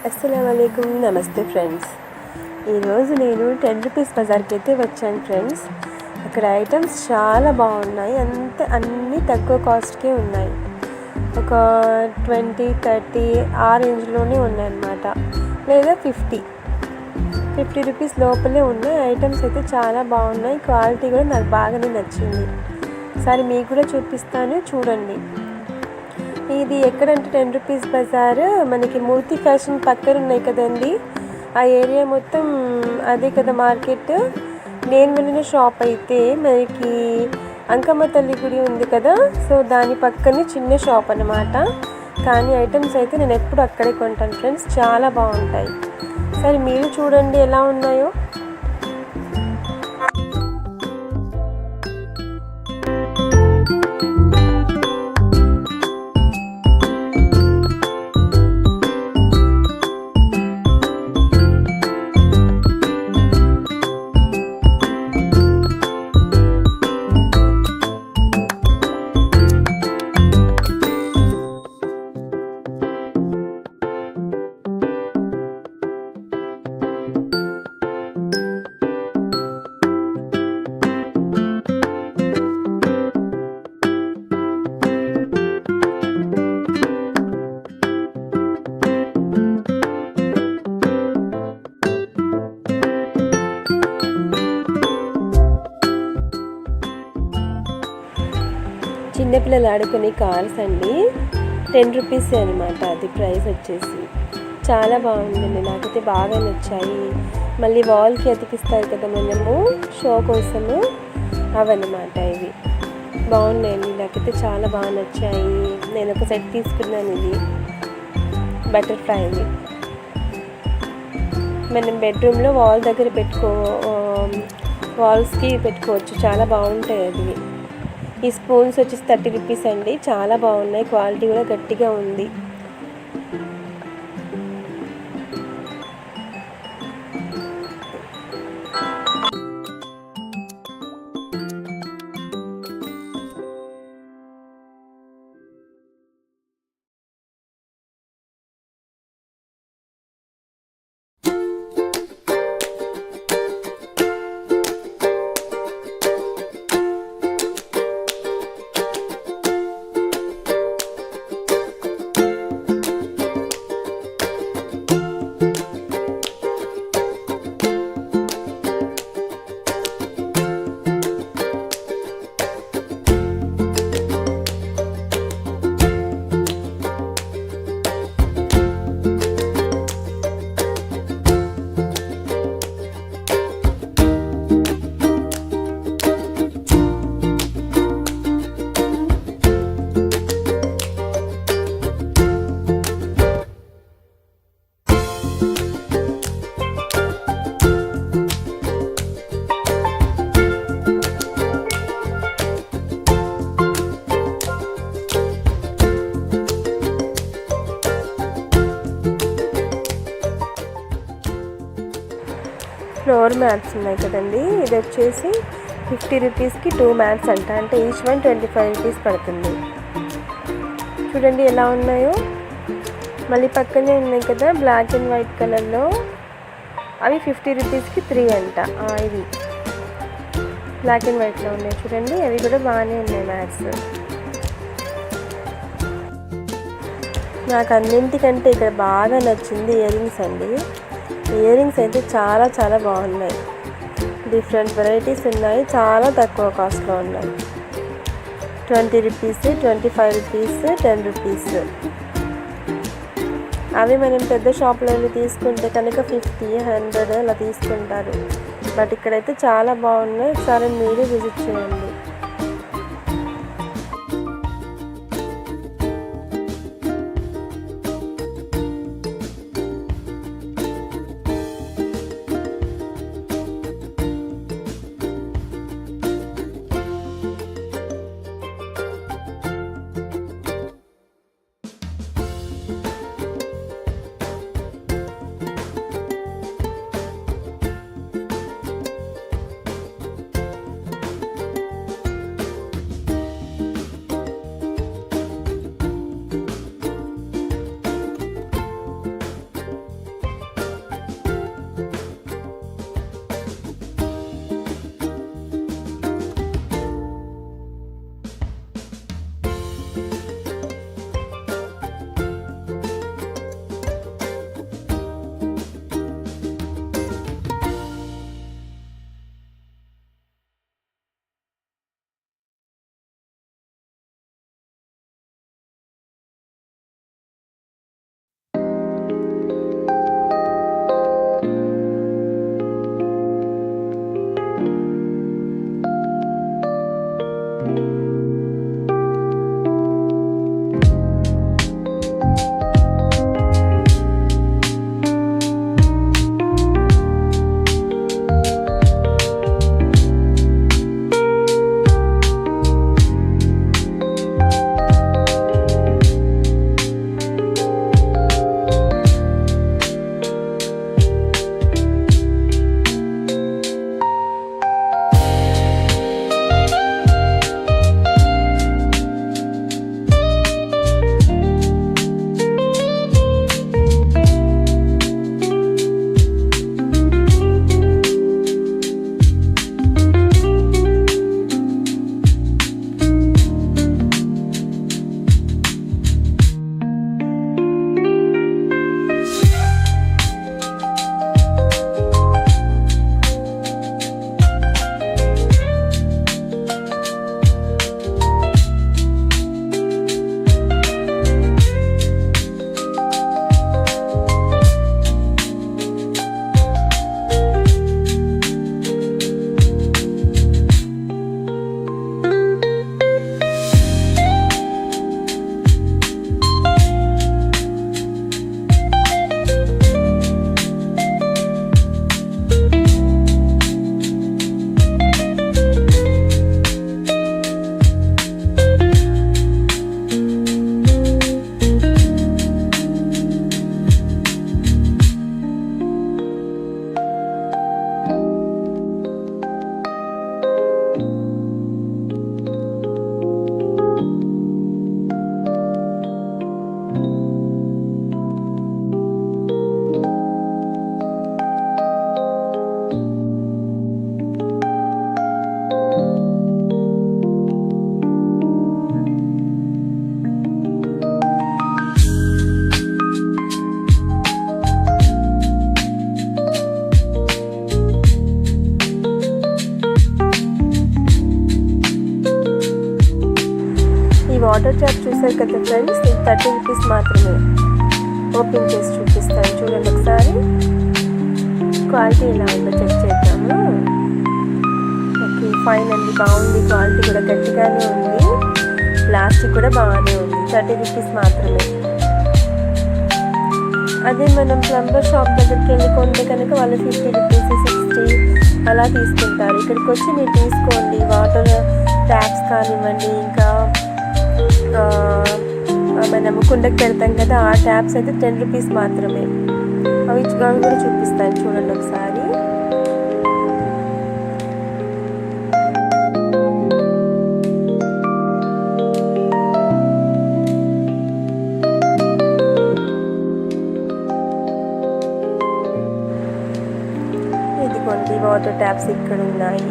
అస్సలాముఅలైకుం, నమస్తే ఫ్రెండ్స్. ఈరోజు నేను 10 రూపీస్ బజార్కి అయితే వచ్చాను ఫ్రెండ్స్. అక్కడ ఐటమ్స్ చాలా బాగున్నాయి, అన్నీ తక్కువ కాస్ట్కే ఉన్నాయి. ఒక 20-30 ఆ రేంజ్లోనే ఉన్నాయన్నమాట, లేదా 50 రూపీస్ లోపలే ఉన్నాయి. ఐటమ్స్ అయితే చాలా బాగున్నాయి, క్వాలిటీ కూడా నాకు బాగానే నచ్చింది. సరే మీకు కూడా చూపిస్తాను, చూడండి. ఇది ఎక్కడంటే 10 రూపీస్ బజార్ మనకి మూర్తి ఫ్యాషన్ పక్కన ఉన్నాయి కదండి, ఆ ఏరియా మొత్తం అదే కదా మార్కెట్. నేను వెళ్ళిన షాప్ అయితే మనకి అంకమ్మ తల్లి గుడి ఉంది కదా, సో దాని పక్కనే చిన్న షాప్ అన్నమాట. కానీ ఐటమ్స్ అయితే నేను ఎప్పుడు అక్కడే కొంటాను ఫ్రెండ్స్, చాలా బాగుంటాయి. సరే మీరు చూడండి ఎలా ఉన్నాయో. చిన్నపిల్లలు ఆడుకునే కార్స్ అండి, 10 రూపీస్ అనమాట. అది ప్రైస్ వచ్చేసి చాలా బాగుందండి, నాకైతే బాగా నచ్చాయి. మళ్ళీ వాల్కి అతికిస్తారు కదా మనము షో కోసము, అవన్నమాట. ఇవి బాగున్నాయండి, నాకైతే చాలా బాగా నచ్చాయి. నేను ఒక సెట్ తీసుకున్నాను, ఇది బటర్ఫ్లైది. మనం బెడ్రూమ్లో వాల్ దగ్గర వాల్స్కి పెట్టుకోవచ్చు, చాలా బాగుంటాయి అది. ఈ స్పూన్స్ వచ్చేసి 30 రూపీస్ అండి, చాలా బాగున్నాయి, క్వాలిటీ కూడా గట్టిగా ఉంది. ఫ్లోర్ మ్యాట్స్ ఉన్నాయి కదండి, ఇది వచ్చేసి 50 రూపీస్కి 2 మ్యాట్స్ అంట, అంటే ఈచ్ వన్ 25 రూపీస్ పడుతుంది. చూడండి ఎలా ఉన్నాయో. మళ్ళీ పక్కనే ఉన్నాయి కదా బ్లాక్ అండ్ వైట్ కలర్లో, అవి 50 రూపీస్కి 3 అంట. ఇవి బ్లాక్ అండ్ వైట్లో ఉన్నాయి చూడండి, అవి కూడా బాగానే ఉన్నాయి మ్యాట్స్. నాకు అన్నింటికంటే ఇక్కడ బాగా నచ్చింది ఇయర్ రింగ్స్ అండి. ఇయర్ రింగ్స్ అయితే చాలా చాలా బాగున్నాయి, డిఫరెంట్ వెరైటీస్ ఉన్నాయి, చాలా తక్కువ కాస్ట్లో ఉన్నాయి. 20 రూపీస్, 25 రూపీస్, 10 రూపీస్. అవి మనం పెద్ద షాప్లో వెళ్ళి తీసుకుంటే కనుక 50, 100 అలా తీసుకుంటారు. బట్ ఇక్కడైతే చాలా బాగున్నాయి, ఒకసారి మీరు విజిట్ చేయండి. వాటర్ ట్యాప్ చూసారు కదా ఫ్రెండ్స్, ఇది 30 రూపీస్ మాత్రమే. ఓపెన్ చేసి చూపిస్తాను చూడండి ఒకసారి. క్వాలిటీ ఎలా ఉందో చెక్ చేద్దాము. ఓకే, ఫైన్ అండి, బాగుంది. క్వాలిటీ కూడా గట్టిగానే ఉంది, ప్లాస్టిక్ కూడా బాగానే ఉంది. 30 రూపీస్ మాత్రమే. అదే మనం ప్లంబర్ షాప్ దగ్గరికి వెళ్ళి కొంటే కనుక వాళ్ళు 50 రూపీస్ 60 అలా తీసుకుంటారు. ఇక్కడికి వచ్చి మీరు తీసుకోండి. వాటర్ ట్యాప్స్ కానివ్వండి, ఇంకా మనము కుండకు పెడతాం కదా ఆ ట్యాప్స్ అయితే 10 రూపీస్ మాత్రమే. అవి కూడా చూపిస్తాను చూడండి ఒకసారి. ఇదిగోండి వాటర్ ట్యాప్స్ ఇక్కడ ఉన్నాయి.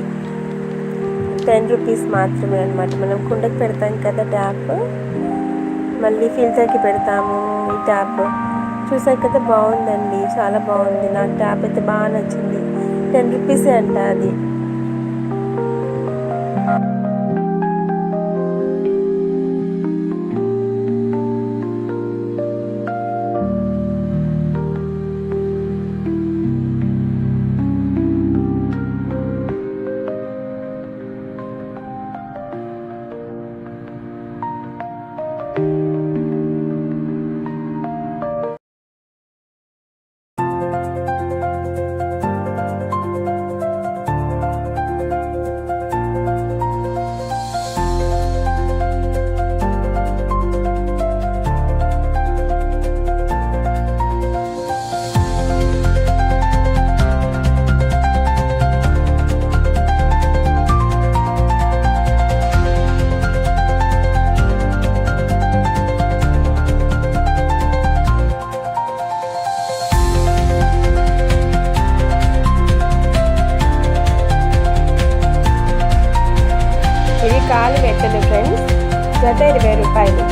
10 రూపీస్ మాత్రమే అనమాట. మనం కుండకు పెడతాం కదా ట్యాప్, మళ్ళీ ఫిల్టర్కి పెడతాము ఈ ట్యాప్. చూసారు కదా, బాగుందండి, చాలా బాగుంది. నాకు ట్యాప్ అయితే బాగా నచ్చింది. 10 రూపీసే అంట అది. కాలి పెట్టలు ఫ్రెండ్స్, జత 20 రూపాయలు.